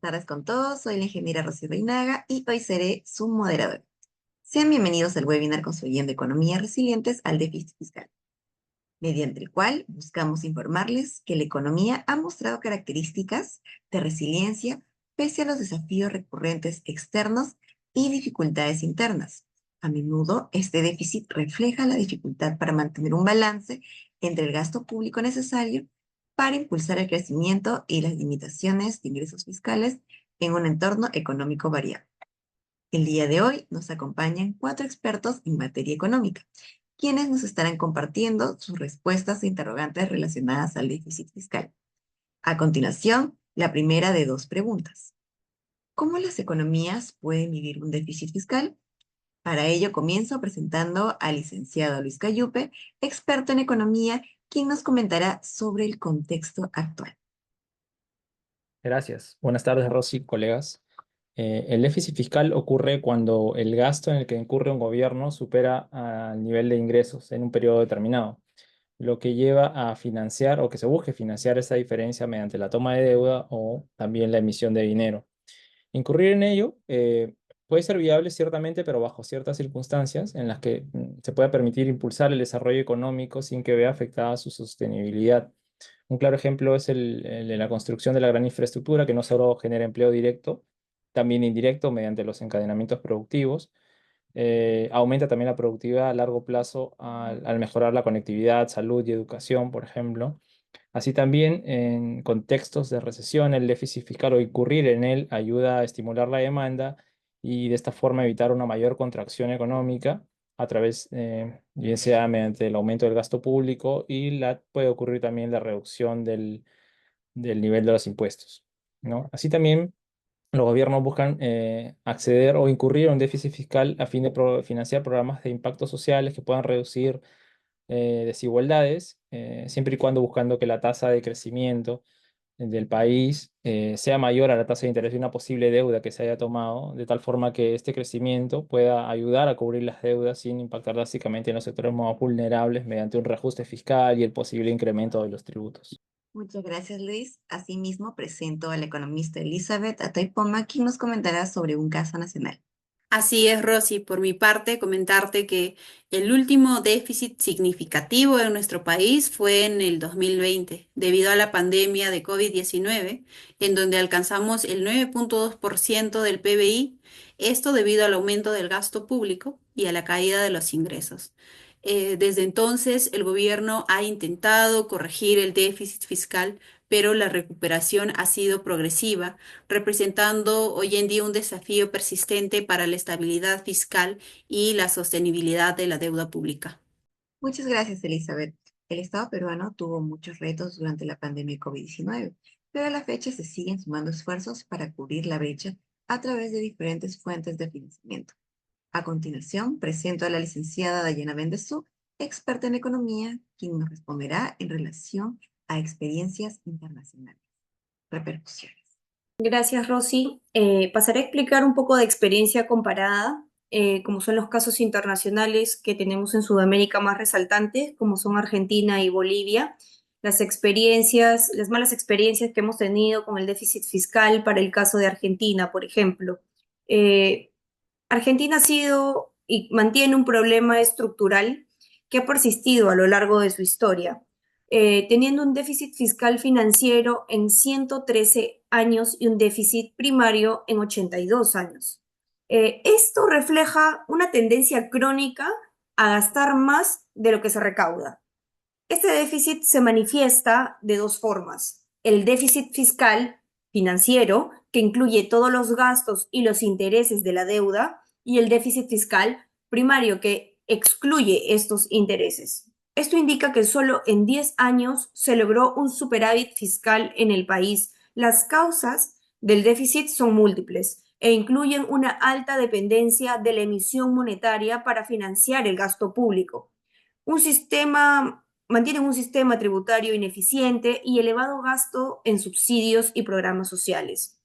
tardes con todos. Soy la ingeniera Rosy Reinaga y hoy seré su moderadora. Sean bienvenidos al webinar Construyendo Economías Resilientes al Déficit Fiscal, mediante el cual buscamos informarles que la economía ha mostrado características de resiliencia pese a los desafíos recurrentes externos y dificultades internas. A menudo, este déficit refleja la dificultad para mantener un balance entre el gasto público necesario para impulsar el crecimiento y las limitaciones de ingresos fiscales en un entorno económico variable. El día de hoy nos acompañan 4 expertos en materia económica, quienes nos estarán compartiendo sus respuestas a interrogantes relacionadas al déficit fiscal. A continuación, la primera de 2 preguntas. ¿Cómo las economías pueden vivir un déficit fiscal? Para ello comienzo presentando al licenciado Luis Cayupe, experto en economía, quien nos comentará sobre el contexto actual. Gracias. Buenas tardes, Rosy, colegas. El déficit fiscal ocurre cuando el gasto en el que incurre un gobierno supera al nivel de ingresos en un periodo determinado, lo que lleva a financiar o que se busque financiar esa diferencia mediante la toma de deuda o también la emisión de dinero. Incurrir en ello puede ser viable ciertamente, pero bajo ciertas circunstancias en las que se pueda permitir impulsar el desarrollo económico sin que vea afectada su sostenibilidad. Un claro ejemplo es el de la construcción de la gran infraestructura, que no solo genera empleo directo, también indirecto mediante los encadenamientos productivos. Aumenta también la productividad a largo plazo al mejorar la conectividad, salud y educación, por ejemplo. Así también, en contextos de recesión, el déficit fiscal o incurrir en él ayuda a estimular la demanda y de esta forma evitar una mayor contracción económica a través, bien sea mediante el aumento del gasto público y puede ocurrir también la reducción del nivel de los impuestos, ¿no? Así también, los gobiernos buscan acceder o incurrir en un déficit fiscal a fin de financiar programas de impactos sociales que puedan reducir desigualdades, siempre y cuando buscando que la tasa de crecimiento del país sea mayor a la tasa de interés de una posible deuda que se haya tomado, de tal forma que este crecimiento pueda ayudar a cubrir las deudas sin impactar básicamente en los sectores más vulnerables mediante un reajuste fiscal y el posible incremento de los tributos. Muchas gracias, Luis. Asimismo, presento a la economista Elizabeth Ataipoma, quien nos comentará sobre un caso nacional. Así es, Rosy. Por mi parte, comentarte que el último déficit significativo en nuestro país fue en el 2020, debido a la pandemia de COVID-19, en donde alcanzamos el 9,2% del PBI, esto debido al aumento del gasto público y a la caída de los ingresos. Desde entonces, el gobierno ha intentado corregir el déficit fiscal, pero la recuperación ha sido progresiva, representando hoy en día un desafío persistente para la estabilidad fiscal y la sostenibilidad de la deuda pública. Muchas gracias, Elizabeth. El Estado peruano tuvo muchos retos durante la pandemia de COVID-19, pero a la fecha se siguen sumando esfuerzos para cubrir la brecha a través de diferentes fuentes de financiamiento. A continuación, presento a la licenciada Dayana Bendezú, experta en economía, quien nos responderá en relación a experiencias internacionales. Repercusiones. Gracias, Rosy. Pasaré a explicar un poco de experiencia comparada, como son los casos internacionales que tenemos en Sudamérica más resaltantes, como son Argentina y Bolivia, las malas experiencias que hemos tenido con el déficit fiscal para el caso de Argentina, por ejemplo. Eh, Argentina ha sido y mantiene un problema estructural que ha persistido a lo largo de su historia, teniendo un déficit fiscal financiero en 113 años y un déficit primario en 82 años. Esto refleja una tendencia crónica a gastar más de lo que se recauda. Este déficit se manifiesta de 2 formas. El déficit fiscal financiero, que incluye todos los gastos y los intereses de la deuda, y el déficit fiscal primario, que excluye estos intereses. Esto indica que solo en 10 años se logró un superávit fiscal en el país. Las causas del déficit son múltiples e incluyen una alta dependencia de la emisión monetaria para financiar el gasto público. Mantienen un sistema tributario ineficiente y elevado gasto en subsidios y programas sociales.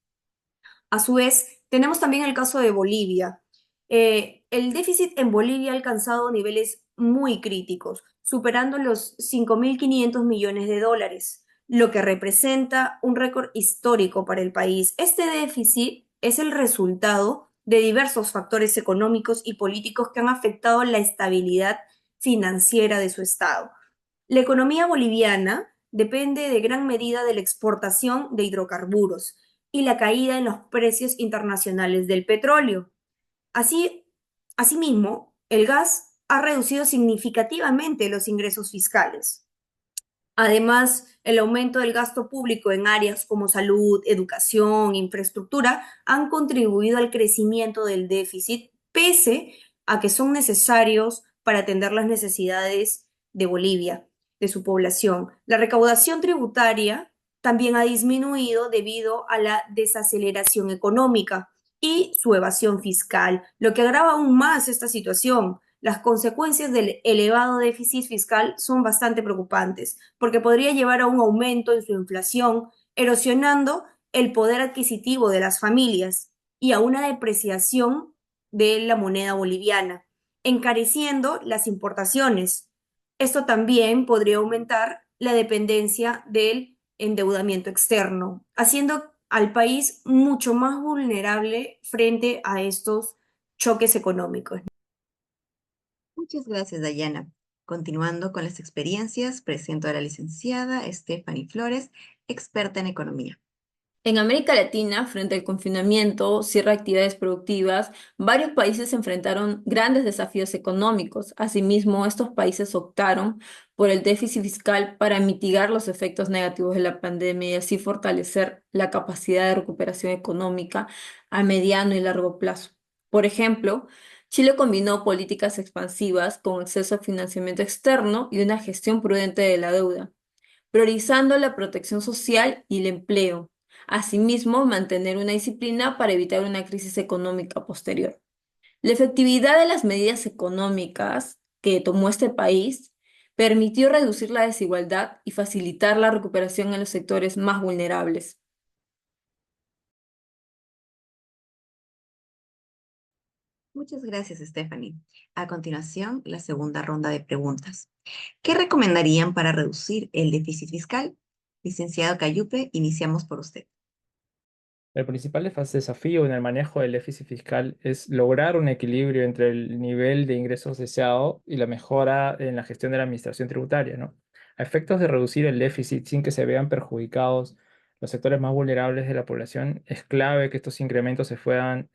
A su vez, tenemos también el caso de Bolivia. El déficit en Bolivia ha alcanzado niveles muy críticos, superando los 5.500 millones de dólares, lo que representa un récord histórico para el país. Este déficit es el resultado de diversos factores económicos y políticos que han afectado la estabilidad financiera de su Estado. La economía boliviana depende de gran medida de la exportación de hidrocarburos y la caída en los precios internacionales del petróleo. Así, asimismo, el gas ha reducido significativamente los ingresos fiscales. Además, el aumento del gasto público en áreas como salud, educación, infraestructura han contribuido al crecimiento del déficit, pese a que son necesarios para atender las necesidades de Bolivia, de su población. La recaudación tributaria también ha disminuido debido a la desaceleración económica y su evasión fiscal, lo que agrava aún más esta situación. Las consecuencias del elevado déficit fiscal son bastante preocupantes, porque podría llevar a un aumento en su inflación, erosionando el poder adquisitivo de las familias y a una depreciación de la moneda boliviana, encareciendo las importaciones. Esto también podría aumentar la dependencia del endeudamiento externo, haciendo al país mucho más vulnerable frente a estos choques económicos. Muchas gracias, Dayana. Continuando con las experiencias, presento a la licenciada Stephanie Flores, experta en economía. En América Latina, frente al confinamiento, cierre de actividades productivas, varios países enfrentaron grandes desafíos económicos. Asimismo, estos países optaron por el déficit fiscal para mitigar los efectos negativos de la pandemia y así fortalecer la capacidad de recuperación económica a mediano y largo plazo. Por ejemplo, Chile combinó políticas expansivas con acceso a financiamiento externo y una gestión prudente de la deuda, priorizando la protección social y el empleo. Asimismo, mantener una disciplina para evitar una crisis económica posterior. La efectividad de las medidas económicas que tomó este país permitió reducir la desigualdad y facilitar la recuperación en los sectores más vulnerables. Muchas gracias, Stephanie. A continuación, la segunda ronda de preguntas. ¿Qué recomendarían para reducir el déficit fiscal? Licenciado Cayupe, iniciamos por usted. El principal desafío en el manejo del déficit fiscal es lograr un equilibrio entre el nivel de ingresos deseado y la mejora en la gestión de la administración tributaria, ¿no? A efectos de reducir el déficit sin que se vean perjudicados los sectores más vulnerables de la población, es clave que estos incrementos se puedan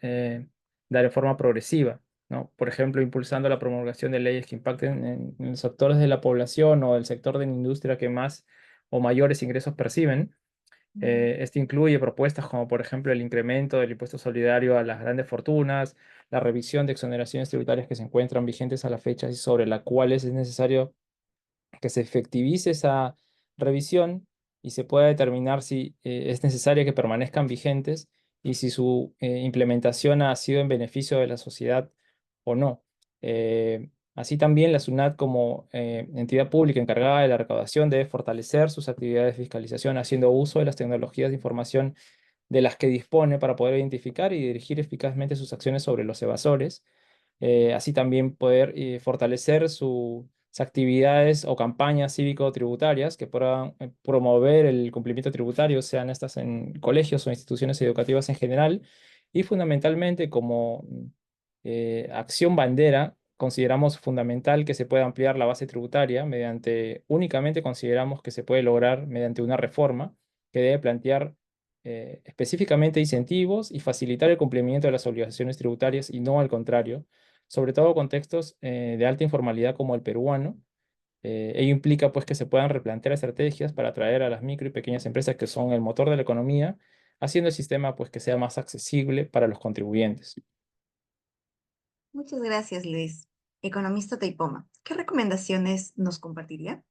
dar de forma progresiva, ¿no? Por ejemplo, impulsando la promulgación de leyes que impacten en los sectores de la población o el sector de la industria que más o mayores ingresos perciben. Este incluye propuestas como, por ejemplo, el incremento del impuesto solidario a las grandes fortunas, la revisión de exoneraciones tributarias que se encuentran vigentes a la fecha y sobre las cuales es necesario que se efectivice esa revisión y se pueda determinar si es necesario que permanezcan vigentes y si su implementación ha sido en beneficio de la sociedad o no. Así también la SUNAT como entidad pública encargada de la recaudación debe fortalecer sus actividades de fiscalización haciendo uso de las tecnologías de información de las que dispone para poder identificar y dirigir eficazmente sus acciones sobre los evasores. Así también poder fortalecer sus actividades o campañas cívico-tributarias que puedan promover el cumplimiento tributario, sean estas en colegios o instituciones educativas en general, y fundamentalmente como acción bandera, consideramos fundamental que se pueda ampliar la base tributaria únicamente consideramos que se puede lograr mediante una reforma que debe plantear específicamente incentivos y facilitar el cumplimiento de las obligaciones tributarias y no al contrario, sobre todo contextos de alta informalidad como el peruano. Ello implica pues que se puedan replantear estrategias para atraer a las micro y pequeñas empresas que son el motor de la economía, haciendo el sistema pues que sea más accesible para los contribuyentes. Muchas gracias, Luis. Economista Teipoma, ¿qué recomendaciones nos compartiría?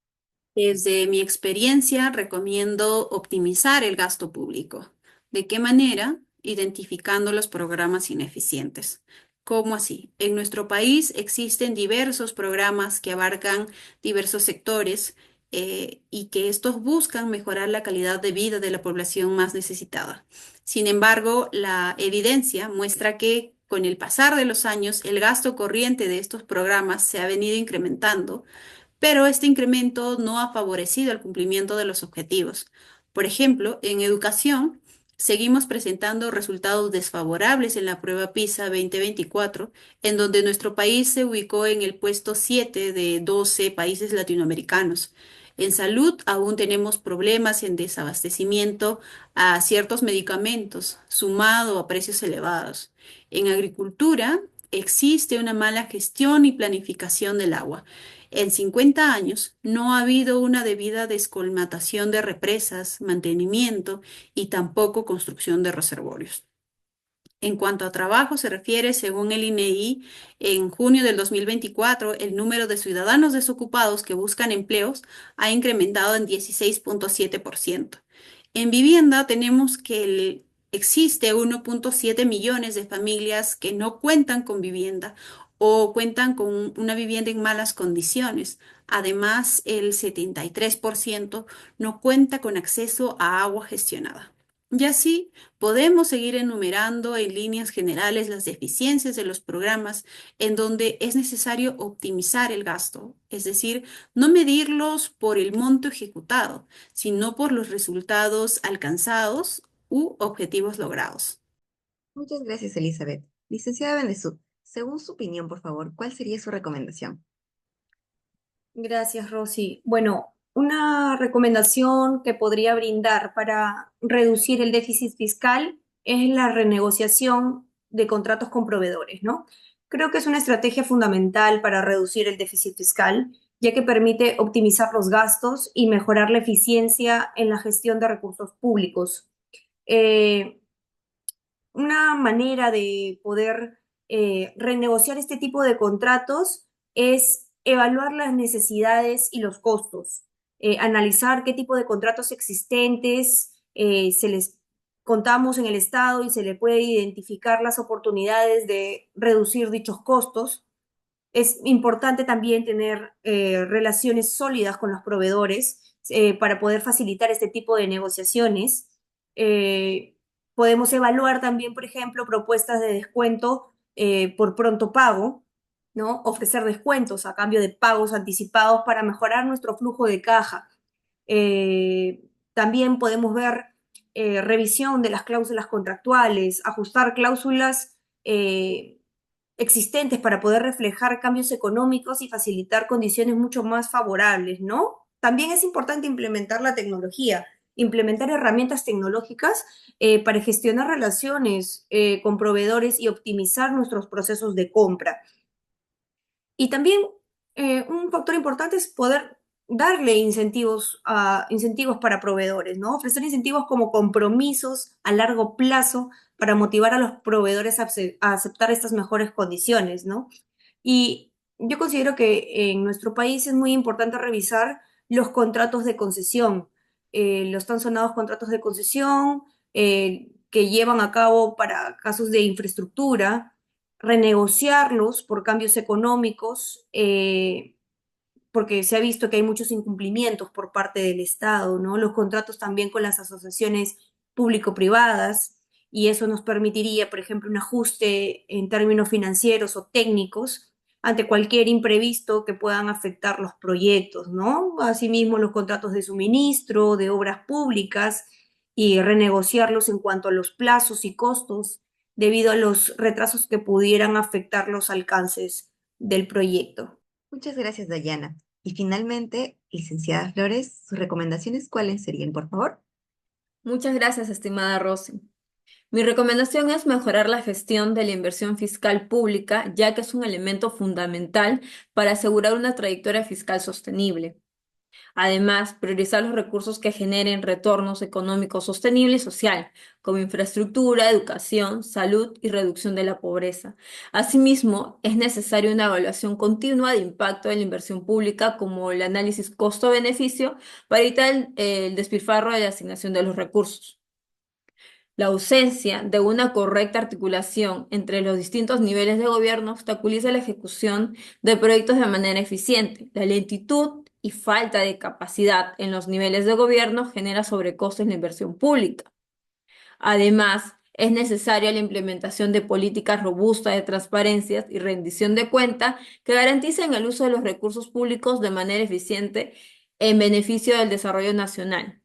Desde mi experiencia, recomiendo optimizar el gasto público. ¿De qué manera? Identificando los programas ineficientes. ¿Cómo así? En nuestro país existen diversos programas que abarcan diversos sectores y que estos buscan mejorar la calidad de vida de la población más necesitada. Sin embargo, la evidencia muestra que con el pasar de los años, el gasto corriente de estos programas se ha venido incrementando pero este incremento no ha favorecido el cumplimiento de los objetivos. Por ejemplo, en educación, seguimos presentando resultados desfavorables en la prueba PISA 2024, en donde nuestro país se ubicó en el puesto 7 de 12 países latinoamericanos. En salud aún tenemos problemas en desabastecimiento a ciertos medicamentos, sumado a precios elevados. En agricultura existe una mala gestión y planificación del agua. En 50 años no ha habido una debida descolmatación de represas, mantenimiento y tampoco construcción de reservorios. En cuanto a trabajo se refiere, según el INEI, en junio del 2024, el número de ciudadanos desocupados que buscan empleos ha incrementado en 16,7%. En vivienda tenemos que existe 1,7 millones de familias que no cuentan con vivienda o cuentan con una vivienda en malas condiciones. Además, el 73% no cuenta con acceso a agua gestionada. Y así podemos seguir enumerando en líneas generales las deficiencias de los programas en donde es necesario optimizar el gasto, es decir, no medirlos por el monto ejecutado, sino por los resultados alcanzados u objetivos logrados. Muchas gracias, Elizabeth. Licenciada Benezú, según su opinión, por favor, ¿cuál sería su recomendación? Gracias, Rosy. Bueno, una recomendación que podría brindar para reducir el déficit fiscal es la renegociación de contratos con proveedores, ¿no? Creo que es una estrategia fundamental para reducir el déficit fiscal, ya que permite optimizar los gastos y mejorar la eficiencia en la gestión de recursos públicos. Eh, una manera de poder renegociar este tipo de contratos es evaluar las necesidades y los costos, analizar qué tipo de contratos existentes se les contamos en el Estado y se le puede identificar las oportunidades de reducir dichos costos. Es importante también tener relaciones sólidas con los proveedores para poder facilitar este tipo de negociaciones. Eh, Podemos evaluar también, por ejemplo, propuestas de descuento por pronto pago, ¿no? Ofrecer descuentos a cambio de pagos anticipados para mejorar nuestro flujo de caja. También podemos ver revisión de las cláusulas contractuales, ajustar cláusulas existentes para poder reflejar cambios económicos y facilitar condiciones mucho más favorables, ¿no? También es importante implementar la tecnología, implementar herramientas tecnológicas para gestionar relaciones con proveedores y optimizar nuestros procesos de compra. Y también un factor importante es poder darle incentivos para proveedores, ¿no? Ofrecer incentivos como compromisos a largo plazo para motivar a los proveedores a aceptar estas mejores condiciones, ¿no? Y yo considero que en nuestro país es muy importante revisar los contratos de concesión, los tan sonados contratos de concesión que llevan a cabo para casos de infraestructura, renegociarlos por cambios económicos, porque se ha visto que hay muchos incumplimientos por parte del Estado, ¿no? Los contratos también con las asociaciones público-privadas, y eso nos permitiría, por ejemplo, un ajuste en términos financieros o técnicos ante cualquier imprevisto que puedan afectar los proyectos, ¿no? Asimismo, los contratos de suministro, de obras públicas, y renegociarlos en cuanto a los plazos y costos debido a los retrasos que pudieran afectar los alcances del proyecto. Muchas gracias, Dayana. Y finalmente, licenciada Flores, ¿sus recomendaciones cuáles serían, por favor? Muchas gracias, estimada Rosy. Mi recomendación es mejorar la gestión de la inversión fiscal pública, ya que es un elemento fundamental para asegurar una trayectoria fiscal sostenible. Además, priorizar los recursos que generen retornos económicos sostenibles y social, como infraestructura, educación, salud y reducción de la pobreza. Asimismo, es necesaria una evaluación continua de impacto de la inversión pública, como el análisis costo-beneficio, para evitar el despilfarro de la asignación de los recursos. La ausencia de una correcta articulación entre los distintos niveles de gobierno obstaculiza la ejecución de proyectos de manera eficiente. La lentitud y falta de capacidad en los niveles de gobierno genera sobrecostos en la inversión pública. Además, Es necesaria la implementación de políticas robustas de transparencia y rendición de cuenta que garanticen el uso de los recursos públicos de manera eficiente en beneficio del desarrollo nacional.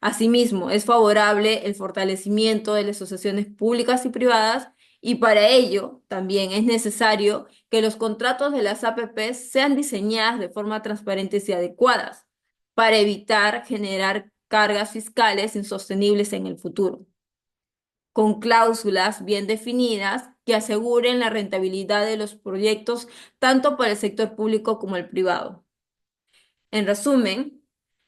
Asimismo, es favorable el fortalecimiento de las asociaciones públicas y privadas y para ello también es necesario que los contratos de las APP sean diseñadas de forma transparentes y adecuadas para evitar generar cargas fiscales insostenibles en el futuro, con cláusulas bien definidas que aseguren la rentabilidad de los proyectos tanto para el sector público como el privado. En resumen,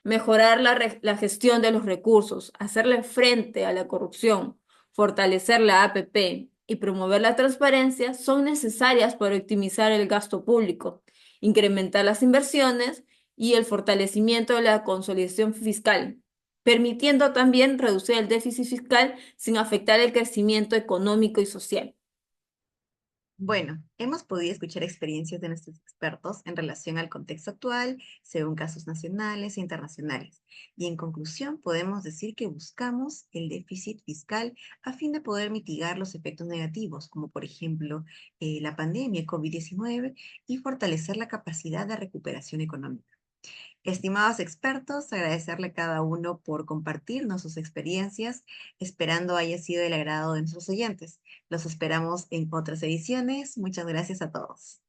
mejorar la gestión de los recursos, hacerle frente a la corrupción, fortalecer la APP y promover la transparencia son necesarias para optimizar el gasto público, incrementar las inversiones y el fortalecimiento de la consolidación fiscal, permitiendo también reducir el déficit fiscal sin afectar el crecimiento económico y social. Bueno, hemos podido escuchar experiencias de nuestros expertos en relación al contexto actual, según casos nacionales e internacionales. Y en conclusión, podemos decir que buscamos el déficit fiscal a fin de poder mitigar los efectos negativos, como por ejemplo la pandemia COVID-19, y fortalecer la capacidad de recuperación económica. Estimados expertos, agradecerle a cada uno por compartirnos sus experiencias, esperando haya sido del agrado de nuestros oyentes. Los esperamos en otras ediciones. Muchas gracias a todos.